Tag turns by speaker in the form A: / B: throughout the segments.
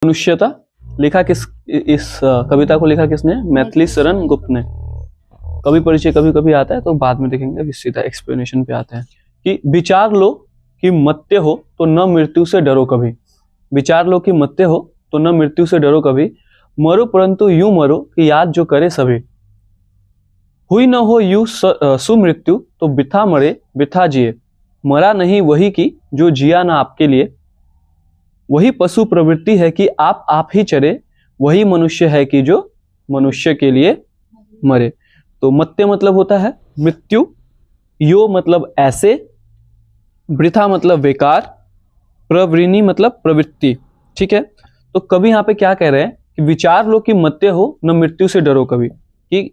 A: मनुष्यता लिखा किस, इस कविता को लिखा किसने? मैथिली शरण गुप्त ने। कवि परिचय कभी कभी आता है तो बाद में देखेंगे, अभी सीधा एक्सप्लेनेशन पे आते हैं कि विचार लो कि मत्य हो तो न मृत्यु से डरो कभी। विचार लो कि मत्य हो तो न मृत्यु से डरो कभी, मरो परंतु यूं मरो कि याद जो करे सभी। हुई न हो यूं सुमृत्यु तो बिथा मरे बिथा जिए, मरा नहीं वही की जो जिया ना आपके लिए। वही पशु प्रवृत्ति है कि आप ही चरे, वही मनुष्य है कि जो मनुष्य के लिए मरे। तो मत्य मतलब होता है मृत्यु, यो मतलब ऐसे, वृथा मतलब बेकार, प्रवृत्ति मतलब प्रवृत्ति। ठीक है, तो कवि यहाँ पे क्या कह रहे हैं कि विचार लो कि मत्य हो न मृत्यु से डरो कभी। कि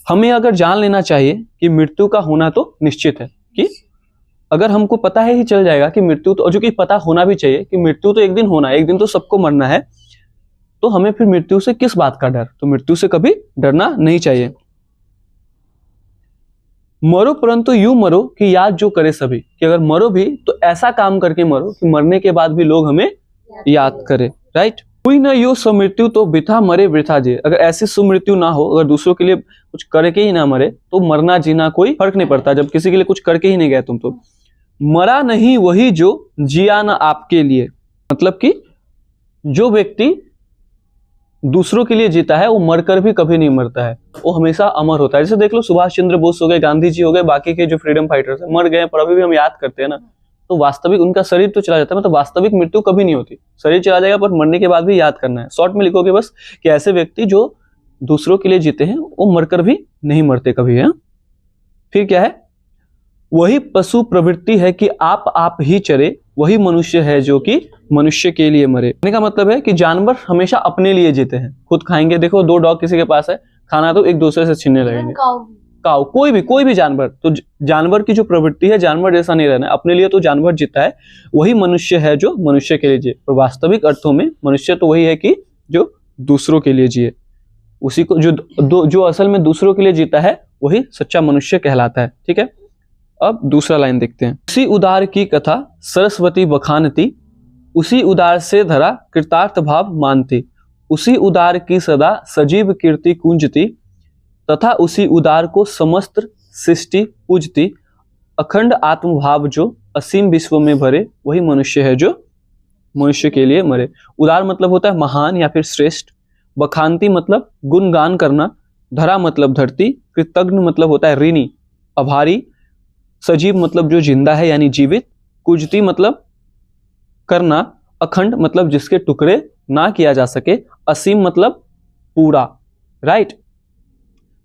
A: हमें अगर जान लेना चाहिए कि मृत्यु का होना तो निश्चित है, कि अगर हमको पता है ही चल जाएगा कि मृत्यु तो, जो कि पता होना भी चाहिए कि मृत्यु तो एक दिन होना है, एक दिन तो सबको मरना है, तो हमें फिर मृत्यु से किस बात का डर? तो मृत्यु से कभी डरना नहीं चाहिए। मरो परंतु यूं मरो कि याद जो करे सभी, कि अगर मरो भी तो ऐसा काम करके मरो कि मरने के बाद भी लोग हमें याद करे। राइट, हुई न यो सुमृत्यु तो बिथा मरे वृथा जिए। अगर ऐसी सुमृत्यु ना हो, अगर दूसरों के लिए कुछ करके ही ना मरे, तो मरना जीना कोई फर्क नहीं पड़ता, जब किसी के लिए कुछ करके ही नहीं गए तुम तो। मरा नहीं वही जो जिया ना आपके लिए, मतलब कि जो व्यक्ति दूसरों के लिए जीता है वो मरकर भी कभी नहीं मरता है, वो हमेशा अमर होता है। जैसे देख लो सुभाष चंद्र बोस हो गए, गांधी जी हो गए, बाकी के जो फ्रीडम फाइटर्स है मर गए पर अभी भी हम याद करते हैं ना, तो वास्तविक उनका शरीर तो चला जाता है, मतलब वास्तविक मृत्यु कभी नहीं होती। शरीर चला जाएगा पर मरने के बाद भी याद करना है। शॉर्ट में लिखोगे बस कि ऐसे व्यक्ति जो दूसरों के लिए जीते हैं वो मरकर भी नहीं मरते कभी है। फिर क्या है? वही पशु प्रवृत्ति है कि आप ही चरे, वही मनुष्य है जो कि मनुष्य के लिए मरे। कहने का मतलब है कि जानवर हमेशा अपने लिए जीते हैं, खुद खाएंगे। देखो दो डॉग किसी के पास है, खाना तो एक दूसरे से छीनने लगेंगे। काऊ, कोई भी जानवर, तो जानवर की जो प्रवृत्ति है, जानवर जैसा नहीं रहना है, अपने लिए तो जानवर जीता है। वही मनुष्य है जो मनुष्य के लिए जिए। और वास्तविक अर्थों में मनुष्य तो वही है कि जो दूसरों के लिए जिए। उसी को जो असल में दूसरों के लिए जीता है वही सच्चा मनुष्य कहलाता है। ठीक है, अब दूसरा लाइन देखते हैं। उसी उदार की कथा सरस्वती बखानती, उसी उदार से धरा कृतार्थ भाव मानती। उसी उदार की सदा सजीव कीर्ति कुंजती, तथा उसी उदार को समस्त सृष्टि पूजती। अखंड आत्मभाव जो असीम विश्व में भरे, वही मनुष्य है जो मनुष्य के लिए मरे। उदार मतलब होता है महान या फिर श्रेष्ठ, बखानती मतलब गुणगान करना, धरा मतलब धरती, कृतज्ञ मतलब होता है ऋणी आभारी, सजीव मतलब जो जिंदा है यानी जीवित, कुजती मतलब करना, अखंड मतलब जिसके टुकड़े ना किया जा सके, असीम मतलब पूरा। राइट,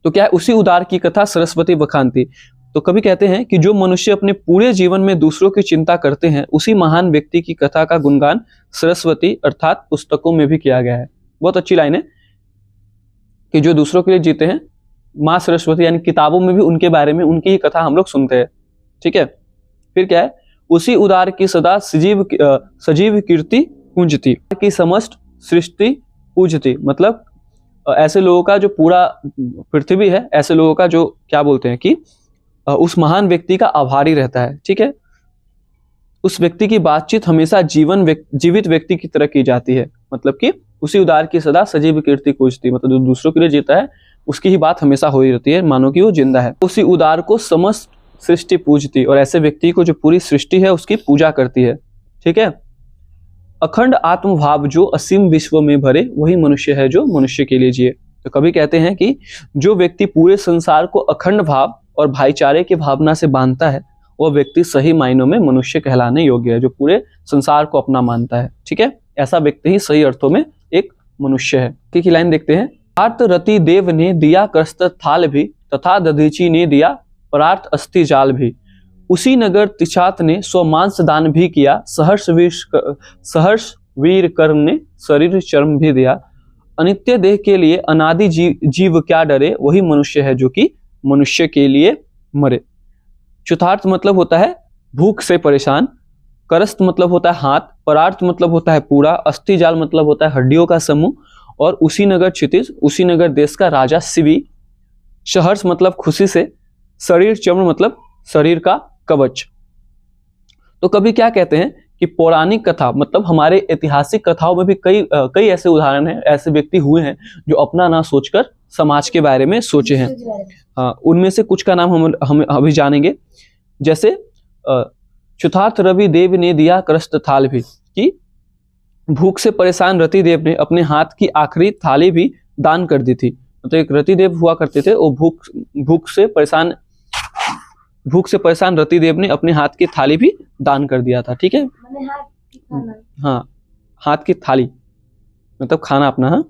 A: तो क्या है? उसी उदार की कथा सरस्वती बखानती। तो कभी कहते हैं कि जो मनुष्य अपने पूरे जीवन में दूसरों की चिंता करते हैं, उसी महान व्यक्ति की कथा का गुणगान सरस्वती अर्थात पुस्तकों में भी किया गया है। बहुत अच्छी लाइन है कि जो दूसरों के लिए जीते हैं, माँ सरस्वती यानी किताबों में भी उनके बारे में उनकी ही कथा हम लोग सुनते हैं। ठीक है, फिर क्या है? उसी उदार की सदा सजीव कीर्ति पूजती, की समस्त सृष्टि पूजती, मतलब ऐसे लोगों का जो पूरा पृथ्वी है, ऐसे लोगों का जो क्या बोलते हैं कि उस महान व्यक्ति का आभारी रहता है। ठीक है, उस व्यक्ति की बातचीत हमेशा जीवित व्यक्ति की तरह की जाती है, मतलब कि उसी उदार की सदा सजीव कीर्ति पूजती, मतलब जो दूसरों के लिए जीता है उसकी ही बात हमेशा हो ही रहती है, मानो कि वो जिंदा है। उसी उदार को समस्त सृष्टि पूजती, और ऐसे व्यक्ति को जो पूरी सृष्टि है उसकी पूजा करती है। ठीक है, अखंड आत्मभाव जो असीम विश्व में भरे, वही मनुष्य है जो मनुष्य के लिए जिए। तो कभी कहते हैं कि जो व्यक्ति पूरे संसार को अखंड भाव और भाईचारे की भावना से बांधता है, वह व्यक्ति सही मायनों में मनुष्य कहलाने योग्य है, जो पूरे संसार को अपना मानता है। ठीक है, ऐसा व्यक्ति ही सही अर्थों में एक मनुष्य है। ठीक है, लाइन देखते हैं। आर्त रति देव ने दिया करस्त थाल भी, तथा दधीची ने दिया परार्थ अस्थि जाल भी। उसी नगर तिछात ने स्वमांस दान भी किया, सहर्ष वीर कर्म ने शरीर चर्म भी दिया। अनित्य देह के लिए अनादि जीव क्या डरे, वही मनुष्य है जो कि मनुष्य के लिए मरे। चौथार्थ मतलब होता है भूख से परेशान, करस्त मतलब होता है हाथ, परार्थ मतलब होता है पूरा, अस्थि जाल मतलब होता है हड्डियों का समूह, और उसी नगर क्षितिज, उसी नगर देश का राजा शिवी। सहर्ष मतलब खुशी से, शरीर चर्म मतलब शरीर का कवच। तो कभी क्या कहते हैं कि पौराणिक कथा मतलब हमारे ऐतिहासिक कथाओं में भी कई ऐसे उदाहरण हैं, ऐसे व्यक्ति हुए हैं जो अपना ना सोचकर समाज के बारे में सोचे हैं। हाँ, उनमें से कुछ का नाम हम अभी जानेंगे। जैसे चुथार्थ रवि देव ने दिया क्रस्त थाल भी, कि भूख से परेशान रति देव ने अपने हाथ की आखिरी थाली भी दान कर दी थी। तो एक रति देव हुआ करते थे, वो भूख से परेशान रति देव ने अपने हाथ की थाली भी दान कर दिया था। ठीक है, हाँ, हाथ की थाली मतलब खाना अपना। हाँ,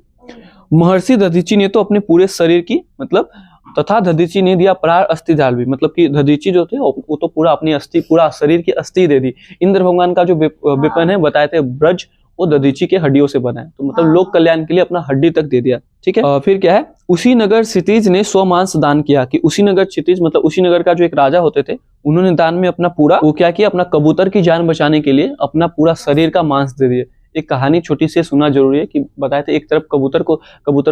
A: महर्षि दधीची ने तो अपने पूरे शरीर की मतलब तथा दधीची ने दिया प्राण अस्थि जाल भी, मतलब कि दधीची जो थे वो तो पूरा अपनी अस्थि, पूरा शरीर की अस्थि दे दी। इंद्र भगवान का जो विपन है बताए थे ब्रज, वो दधीची के हड्डियों से बना है, तो मतलब लोक कल्याण के लिए अपना हड्डी तक दे दिया। ठीक है, फिर क्या है, उसी नगर क्षितिज ने स्वमांस दान किया, कि उसी नगर क्षितिज मतलब उसी नगर का जो एक राजा होते थे, उन्होंने दान में अपना पूरा वो क्या किया, अपना कबूतर की जान बचाने के लिए अपना पूरा शरीर का मांस दे दिए। एक कहानी छोटी सी सुनना जरूरी है, कि बताए थे एक तरफ कबूतर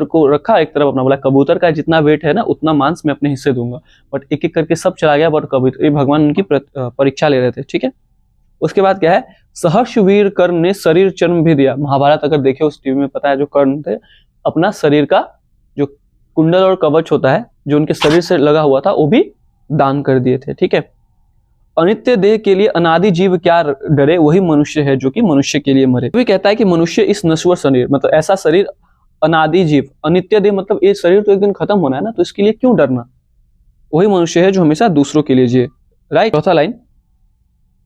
A: को रखा, एक तरफ अपना बोला कबूतर का जितना वेट है ना उतना मांस मैं अपने हिस्से दूंगा, बट एक एक करके सब चला गया, बट कबूतर ये भगवान उनकी परीक्षा ले रहे थे। ठीक है, उसके बाद क्या है, सहर्षवीर कर्ण ने शरीर चर्म भी दिया। महाभारत अगर देखे उस टीवी में पता है, जो कर्ण थे अपना शरीर का जो कुंडल और कवच होता है जो उनके शरीर से लगा हुआ था वो भी दान कर दिए थे। ठीक है, अनित्य देह के लिए अनादि जीव क्या डरे, वही मनुष्य है जो कि मनुष्य के लिए मरे। वही कहता है कि मनुष्य इस नश्वर शरीर मतलब ऐसा शरीर अनादि जीव, अनित्य देह मतलब ये शरीर तो एक दिन खत्म होना है ना, तो इसके लिए क्यों डरना, वही मनुष्य है जो हमेशा दूसरों के लिए जिए। राइट, चौथा लाइन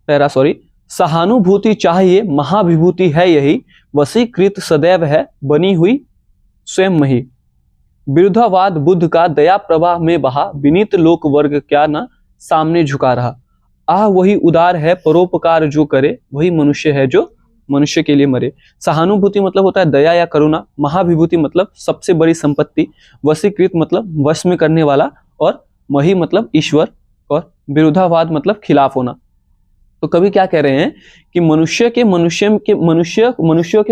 A: पैरा सॉरी, सहानुभूति चाहिए महाविभूति है यही, वशीकृत सदैव है बनी हुई स्वयं मही, विरुद्धावाद बुद्ध का दया प्रवाह में बहा, विनीत लोक वर्ग क्या न सामने झुका रहा, आह वही उदार है परोपकार जो करे, वही मनुष्य है जो मनुष्य के लिए मरे। सहानुभूति मतलब होता है दया या करुणा, महाविभूति मतलब सबसे बड़ी संपत्ति, वशीकृत मतलब वश में करने वाला, और मही मतलब ईश्वर, और विरुद्धावाद मतलब खिलाफ होना। तो कवि क्या कह रहे हैं कि मनुष्यों के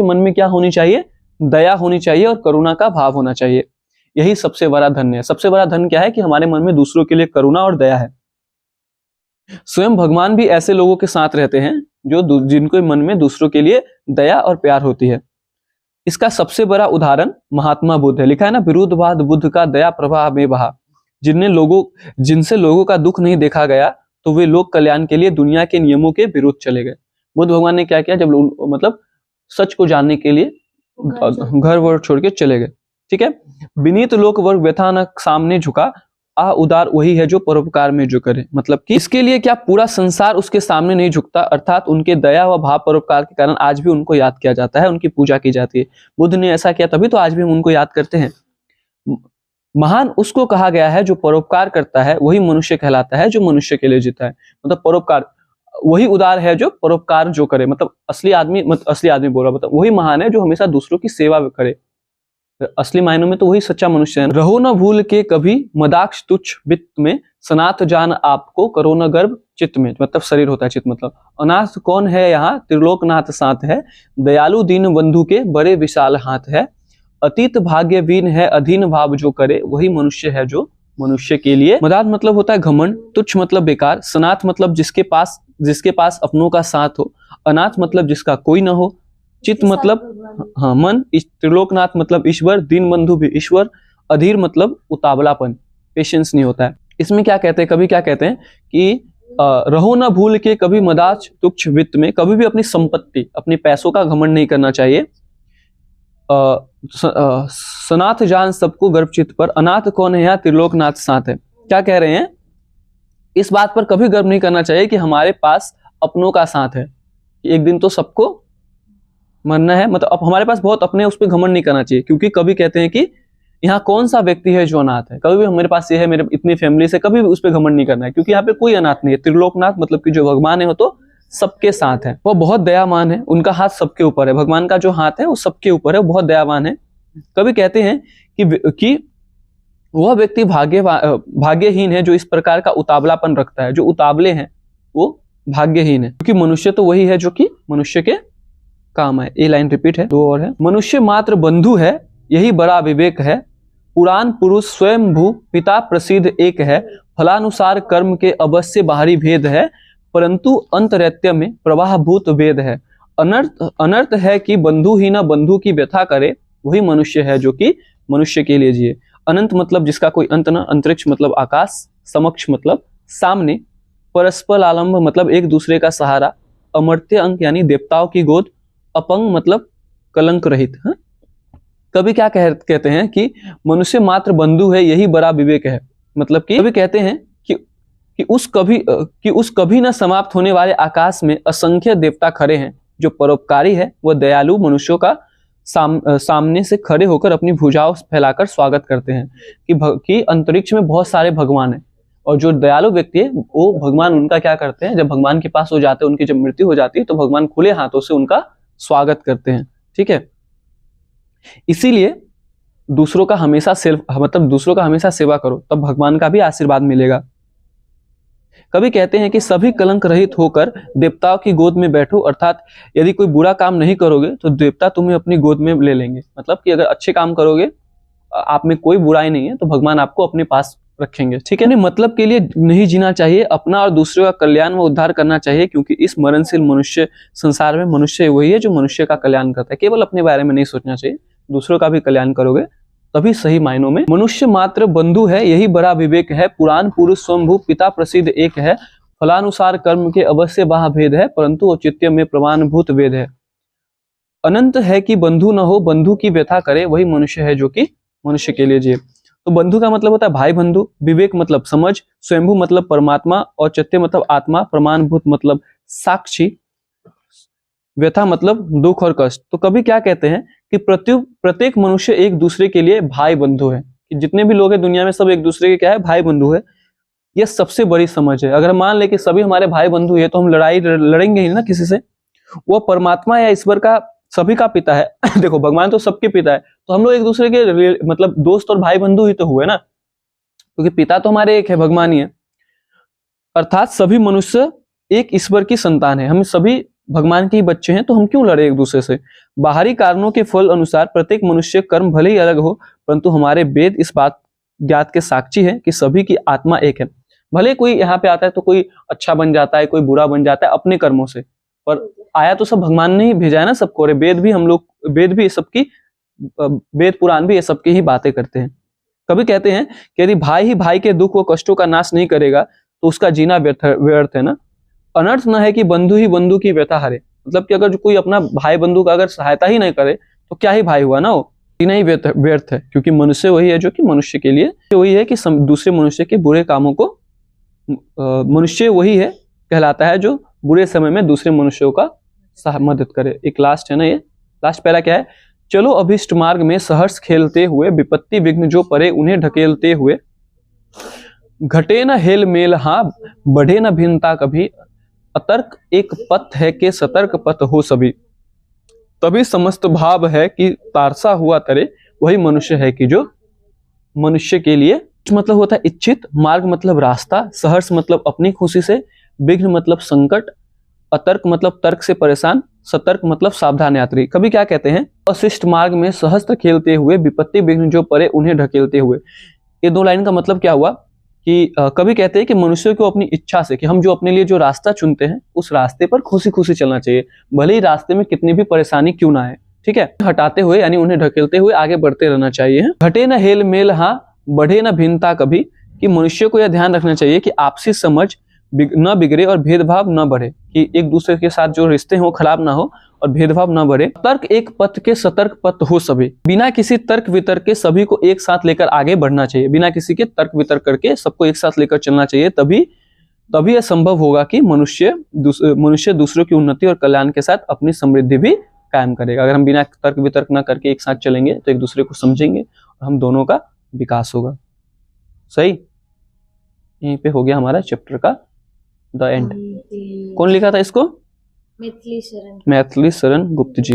A: मन में क्या होनी चाहिए, दया होनी चाहिए और करुणा का भाव होना चाहिए। यही सबसे बड़ा धन है। सबसे बड़ा धन क्या है कि हमारे मन में दूसरों के लिए करुणा और दया है। स्वयं भगवान भी ऐसे लोगों के साथ रहते हैं जो जिनको मन में दूसरों के लिए दया और प्यार होती है। इसका सबसे बड़ा उदाहरण महात्मा बुद्ध है। लिखा है ना, विरुद्धवाद बुद्ध का दया प्रवाह में बहा, जिनसे लोगों का दुख नहीं देखा गया तो वे लोक कल्याण के लिए दुनिया के नियमों के विरुद्ध चले गए। बुद्ध भगवान ने क्या किया, जब मतलब सच को जानने के लिए घर वर छोड़ के चले गए। ठीक है, विनीत लोक वर्ग व्यथा न सामने झुका, आ उदार वही है जो परोपकार में जो करे, मतलब कि इसके लिए क्या पूरा संसार उसके सामने नहीं झुकता, अर्थात उनके दया व भाव परोपकार के कारण आज भी उनको याद किया जाता है, उनकी पूजा की जाती है। बुद्ध ने ऐसा किया तभी तो आज भी हम उनको याद करते हैं। महान उसको कहा गया है जो परोपकार करता है, वही मनुष्य कहलाता है जो मनुष्य के लिए जीता है। मतलब परोपकार, वही उदार है जो परोपकार जो करे, मतलब असली आदमी बोल रहा, मतलब वही महान है जो हमेशा दूसरों की सेवा करे। असली मायनों में तो वही सच्चा मनुष्य है। रहो न भूल के कभी मदाक्ष तुच्छ वित्त में, सनाथ जान आपको करो न गर्भ चित्त में, मतलब शरीर होता है चित्त मतलब। अनाथ कौन है यहाँ त्रिलोकनाथ साथ है, दयालु दीन बंधु के बड़े विशाल हाथ है, अतीत भाग्यवीन है अधीन भाव जो करे, वही मनुष्य है जो मनुष्य के लिए। मदात मतलब होता है घमंड, तुच्छ मतलब बेकार, सनाथ मतलब जिसके पास अपनों का साथ हो, अनाथ मतलब जिसका कोई ना हो, चित्त मतलब हाँ मन, त्रिलोकनाथ मतलब ईश्वर, दीन बंधु भी ईश्वर, अधीर मतलब उतावलापन, पेशेंस नहीं होता है। इसमें क्या कहते हैं, कभी क्या कहते हैं कि रहो ना भूल के कभी मदाच तुच्छ वित्त में, कभी भी अपनी संपत्ति अपने पैसों का घमंड नहीं करना चाहिए। सनाथ जान सबको गर्भचित पर, अनाथ कौन है यहाँ त्रिलोकनाथ साथ है। क्या कह रहे हैं, इस बात पर कभी गर्व नहीं करना चाहिए कि हमारे पास अपनों का साथ है, एक दिन तो सबको मरना है, मतलब अब हमारे पास बहुत अपने, उस पर घमंड नहीं करना चाहिए। क्योंकि कभी कहते हैं कि यहाँ कौन सा व्यक्ति है जो अनाथ है, कभी भी मेरे पास ये है, मेरे इतनी फैमिली से, कभी भी उस पर घमंड नहीं करना है, क्योंकि यहाँ पे कोई अनाथ नहीं है। त्रिलोकनाथ मतलब कि जो भगवान है वो तो सबके साथ है, वो बहुत दयावान है, उनका हाथ सबके ऊपर है, भगवान का जो हाथ है वो सबके ऊपर है, वो बहुत दयावान है। कभी कहते हैं कि वह व्यक्ति भाग्यहीन है जो इस प्रकार का उतावलापन रखता है, जो उतावले हैं वो भाग्यहीन है, क्योंकि मनुष्य तो वही है जो कि मनुष्य के काम है। ये लाइन रिपीट है, दो और है। मनुष्य मात्र बंधु है यही बड़ा विवेक है, पुराण पुरुष स्वयं भू पिता प्रसिद्ध एक है, फलानुसार कर्म के अवश्य बाहरी भेद है, परंतु अंतरैत्य में प्रवाहभूत वेद है। अनर्थ है कि बंधु ही न बंधु की व्यथा करे, वही मनुष्य है जो कि मनुष्य के लिए जिए। अनंत मतलब जिसका कोई अंत न, अंतरिक्ष मतलब आकाश, समक्ष मतलब सामने, परस्पर आलंब मतलब एक दूसरे का सहारा, अमर्त्य अंक यानी देवताओं की गोद, अपंग मतलब कलंक रहित। कभी क्या कहते हैं कि मनुष्य मात्र बंधु है, यही बड़ा विवेक है। मतलब कि कभी कहते हैं कि उस कभी न समाप्त होने वाले आकाश में असंख्य देवता खड़े हैं, जो परोपकारी है वह दयालु मनुष्यों का सामने से खड़े होकर अपनी भुजाओं फैलाकर स्वागत करते हैं कि अंतरिक्ष में बहुत सारे भगवान हैं, और जो दयालु व्यक्ति है वो भगवान उनका क्या करते हैं, जब भगवान के पास हो जाते हैं, उनकी जब मृत्यु हो जाती है तो भगवान खुले हाथों से उनका स्वागत करते हैं। ठीक है, इसीलिए दूसरों का हमेशा सेवा करो, तब भगवान का भी आशीर्वाद मिलेगा। कभी कहते हैं कि सभी कलंक रहित होकर देवताओं की गोद में बैठो, अर्थात यदि कोई बुरा काम नहीं करोगे तो देवता तुम्हें अपनी गोद में ले लेंगे। मतलब कि अगर अच्छे काम करोगे, आप में कोई बुराई नहीं है, तो भगवान आपको अपने पास रखेंगे। ठीक है, मतलब के लिए नहीं जीना चाहिए, अपना और दूसरों का कल्याण व उद्धार करना चाहिए, क्योंकि इस मरणशील मनुष्य संसार में मनुष्य वही है जो मनुष्य का कल्याण करता है। केवल अपने बारे में नहीं सोचना चाहिए, दूसरों का भी कल्याण करोगे तभी सही मायनों में मनुष्य मात्र बंधु है, यही बड़ा विवेक है। पुराण पुरुष स्वयंभू पिता प्रसिद्ध एक है, फलानुसार कर्म के अवश्य वहाँ भेद है, परंतु औचित्य में प्रमाणभूत वेद है। अनंत है कि बंधु न हो बंधु की व्यथा करे, वही मनुष्य है जो कि मनुष्य के लिए जिए। तो बंधु का मतलब होता है भाई बंधु, विवेक मतलब समझ, स्वयंभू मतलब परमात्मा, औचित्य मतलब आत्मा, प्रमाणभूत मतलब साक्षी, व्यथा मतलब दुख और कष्ट। तो कभी क्या कहते हैं कि प्रत्येक मनुष्य एक दूसरे के लिए भाई बंधु है, कि जितने भी लोग हैं दुनिया में सब एक दूसरे के क्या है, भाई बंधु है। यह सबसे बड़ी समझ है। अगर मान ले कि सभी हमारे भाई बंधु है तो हम लड़ेंगे ही ना किसी से। वो परमात्मा या ईश्वर का सभी का पिता है देखो भगवान तो सबके पिता है, तो हम लोग एक दूसरे के मतलब दोस्त और भाई बंधु ही तो हुए ना, क्योंकि पिता तो हमारे एक है, भगवान ही है। अर्थात सभी मनुष्य एक ईश्वर की संतान है, हम सभी भगवान के ही बच्चे हैं, तो हम क्यों लड़े एक दूसरे से। बाहरी कारणों के फल अनुसार प्रत्येक मनुष्य कर्म भले ही अलग हो, परंतु हमारे वेद इस बात ज्ञात के साक्षी है कि सभी की आत्मा एक है। भले कोई यहाँ पे आता है तो कोई अच्छा बन जाता है, कोई बुरा बन जाता है अपने कर्मों से, पर आया तो सब भगवान ने ही भेजा है ना सबको। और वेद भी सबकी, वेद पुराण भी ये सबकी ही बातें करते हैं। कभी कहते हैं कि यदि भाई ही भाई के दुख व कष्टों का नाश नहीं करेगा तो उसका जीना व्यर्थ है ना। अनर्थ न है कि बंधु ही बंधु की व्यथा हरे, मतलब कि अगर जो कोई अपना भाई बंधु का अगर सहायता ही नहीं करे तो क्या ही भाई हुआ ना, वो जीना ही व्यर्थ है। क्योंकि मनुष्य वही है जो कि मनुष्य के लिए, वही है कि दूसरे मनुष्य के बुरे कामों को, मनुष्य वही है कहलाता है जो बुरे समय में दूसरे मनुष्यों का मदद करे। एक लास्ट है ना, ये लास्ट पहला क्या है, चलो अभिष्ट मार्ग में सहर्ष खेलते हुए, विपत्ति विघ्न जो परे उन्हें ढकेलते हुए, घटे न हेल मेल हाँ बढ़े न भिन्नता कभी, अतर्क एक पथ है कि सतर्क पथ हो सभी, तभी समस्त भाव है कि तारसा हुआ तरे, वही मनुष्य है कि जो मनुष्य के लिए। मतलब होता है इच्छित, मार्ग मतलब रास्ता, सहर्ष मतलब अपनी खुशी से, विघ्न मतलब संकट, अतर्क मतलब तर्क से परेशान, सतर्क मतलब सावधान यात्री। कभी क्या कहते हैं, अशिष्ट मार्ग में सहस्त्र खेलते हुए, विपत्ति विघ्न जो परे उन्हें ढकेलते हुए। ये दो लाइन का मतलब क्या हुआ कि कभी कहते हैं कि मनुष्य को अपनी इच्छा से, कि हम जो अपने लिए जो रास्ता चुनते हैं उस रास्ते पर खुशी खुशी चलना चाहिए, भले ही रास्ते में कितनी भी परेशानी क्यों ना आए। ठीक है, हटाते हुए यानी उन्हें ढकेलते हुए आगे बढ़ते रहना चाहिए। घटे न हेल मेल हाँ बढ़े न भिन्नता कभी, कि मनुष्य को यह ध्यान रखना चाहिए कि आपसी समझ न बिगड़े और भेदभाव न बढ़े, कि एक दूसरे के साथ जो रिश्ते हो खराब ना हो और भेदभाव न बढ़े। तर्क एक पथ के सतर्क पथ हो सभी, बिना किसी तर्क वितर्क के सभी को एक साथ लेकर आगे बढ़ना चाहिए, बिना किसी के तर्क वितर्क करके सबको एक साथ लेकर चलना चाहिए। तभी यह संभव होगा कि मनुष्य दूसरों की उन्नति और कल्याण के साथ अपनी समृद्धि भी कायम करेगा। अगर हम बिना तर्क वितर्क न करके एक साथ चलेंगे तो एक दूसरे को समझेंगे और हम दोनों का विकास होगा। सही, यहीं पे हो गया हमारा चैप्टर का द एंड। कौन लिखा था इसको? मैथिली शरण गुप्त जी।